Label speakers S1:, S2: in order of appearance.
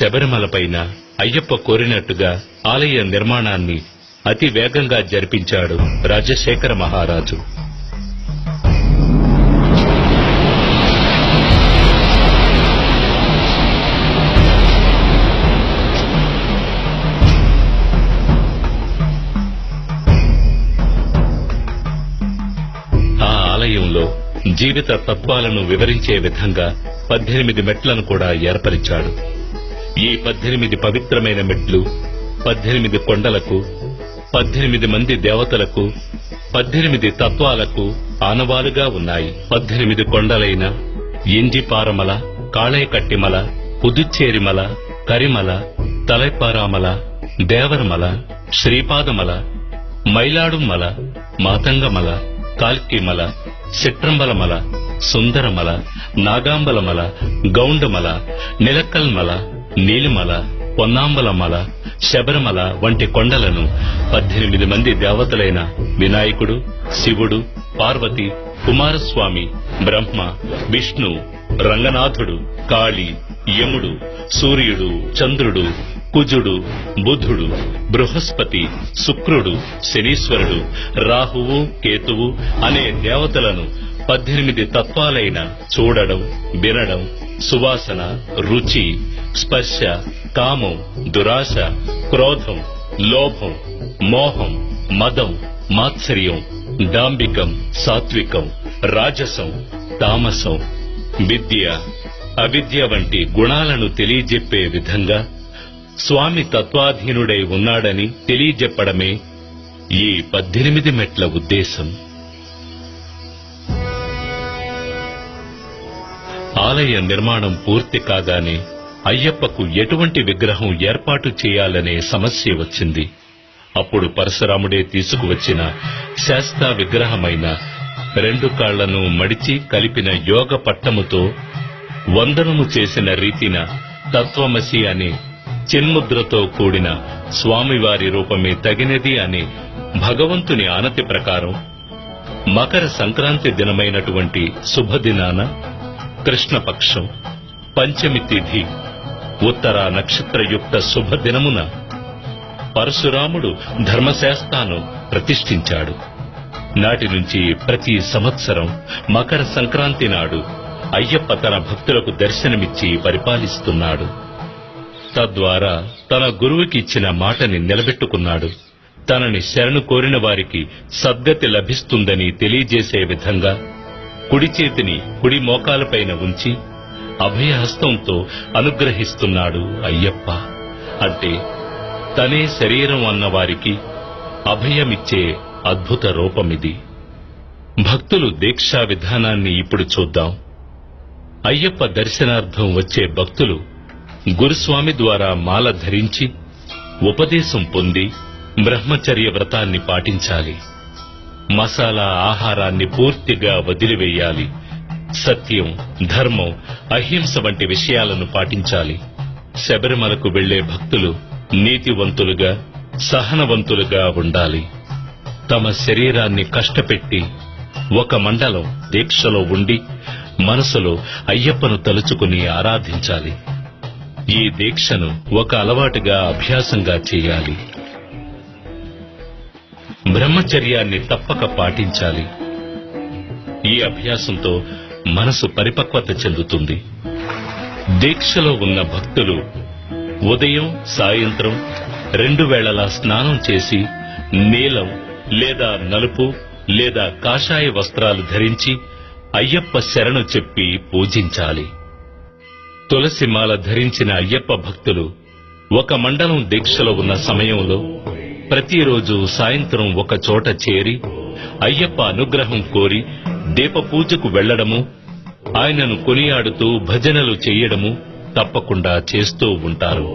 S1: శబరిమలపైన అయ్యప్ప కోరినట్టుగా ఆలయ నిర్మాణాన్ని అతి వేగంగా జరిపించాడు రాజశేఖర మహారాజు. ఆ ఆలయంలో జీవిత తత్వాలను వివరించే విధంగా 18 మెట్లను కూడా ఏర్పరిచాడు. ఈ 18 పవిత్రమైన మెట్లు 18 కొండలకు, 18 మంది దేవతలకు, 18 తత్వాలకు ఆనవాలుగా ఉన్నాయి. 18 కొండలైన ఇంజిపారమల, కాళేకట్టిమల, పుదుచ్చేరిమల, కరిమల, తలైపారామల, దేవరమల, శ్రీపాదమల, మైలాడుమల, మాతంగమల, కాల్కిమల, చిట్రంబలమల, సుందరమల, నాగాంబలమల, గౌండమల, నిలక్కల్మల, నీలిమల, పొన్నాంబలమల, శబరిమల వంటి కొండలను 18 మంది దేవతలైన వినాయకుడు, శివుడు, పార్వతి, కుమారస్వామి, బ్రహ్మ, విష్ణు, రంగనాథుడు, కాళి, యముడు, సూర్యుడు, చంద్రుడు, కుజుడు, బుధుడు, బృహస్పతి, శుక్రుడు, శనీశ్వరుడు, రాహువు, కేతువు అనే దేవతలను 18 తత్వాలైన చూడడం, వినడం, సువాసన, రుచి, స్పర్శ, కామం, దురాశ, క్రోధం, లోభం, మోహం, మదం, మాత్సర్యం, డాంబికం, సాత్వికం, రాజసం, తామసం, విద్య, అవిద్య వంటి గుణాలను తెలియజెప్పే విధంగా స్వామి తత్వాధీనుడై ఉన్నాడని తెలియజెప్పడమే ఈ 18 మెట్ల ఉద్దేశం. ఆలయ నిర్మాణం పూర్తి కాగానే అయ్యప్పకు ఎటువంటి విగ్రహం ఏర్పాటు చేయాలనే సమస్య వచ్చింది. అప్పుడు పరశురాముడే తీసుకువచ్చిన శాస్తా విగ్రహమైన 2 కాళ్లను మడిచి కలిపిన యోగ పట్టముతో వందనము చేసిన రీతిన తత్వమసి అనే చిన్ముద్రతో కూడిన స్వామివారి రూపమే తగినది అనే భగవంతుని ఆనతి ప్రకారం మకర సంక్రాంతి దినమైనటువంటి శుభదినాన కృష్ణపక్షం పంచమి తిథి ఉత్తర నక్షత్రయుక్త శుభదినమున పరశురాముడు ధర్మశాస్త్రాను ప్రతిష్ఠించాడు. నాటి నుంచి ప్రతి సంవత్సరం మకర సంక్రాంతి నాడు అయ్యప్ప తన భక్తులకు దర్శనమిచ్చి పరిపాలిస్తున్నాడు. తద్వారా తన గురువుకి ఇచ్చిన మాటని నిలబెట్టుకున్నాడు. తనని శరణు కోరిన వారికి సద్గతి లభిస్తుందని తెలియజేసే విధంగా కుడి చేతిని కుడి మోకాలపైన ఉంచి అభయహస్తంతో అనుగ్రహిస్తున్నాడు అయ్యప్ప. అంటే తనే శరీరం అన్నవారికి అభయమిచ్చే అద్భుత రూపమిది. భక్తులు దీక్షా విధానాన్ని ఇప్పుడు చూద్దాం. అయ్యప్ప దర్శనార్థం వచ్చే భక్తులు గురుస్వామి ద్వారా మాల ధరించి ఉపదేశం పొంది బ్రహ్మచర్య వ్రతాన్ని పాటించాలి. మసాలా ఆహారాన్ని పూర్తిగా వదిలివేయాలి. సత్యం, ధర్మం, అహింస వంటి విషయాలను పాటించాలి. శబరిమలకు వెళ్లే భక్తులు నీతివంతులుగా, సహనవంతులుగా ఉండాలి. తమ శరీరాన్ని కష్టపెట్టి 1 మండలం దీక్షలో ఉండి మనసులో అయ్యప్పను తలుచుకుని ఆరాధించాలి. ఈ దీక్షను ఒక అలవాటుగా, అభ్యాసంగా చేయాలి. బ్రహ్మచర్యాన్ని తప్పక పాటించాలి. ఈ అభ్యాసంతో మనసు పరిపక్వత చెందుతుంది. దీక్షలో ఉన్న భక్తులు ఉదయం, సాయంత్రం 2 వేళలా స్నానం చేసి నీలం లేదా నలుపు లేదా కాషాయ వస్త్రాలు ధరించి అయ్యప్ప శరణు చెప్పి పూజించాలి. తులసిమాల ధరించిన అయ్యప్ప భక్తులు 1 మండలం దీక్షలో ఉన్న సమయంలో ప్రతిరోజు సాయంత్రం ఒక చోట చేరి అయ్యప్ప అనుగ్రహం కోరి దీపపూజకు వెళ్లడము, ఆయనను కొనియాడుతూ భజనలు చెయ్యడము తప్పకుండా చేస్తూ ఉంటారు.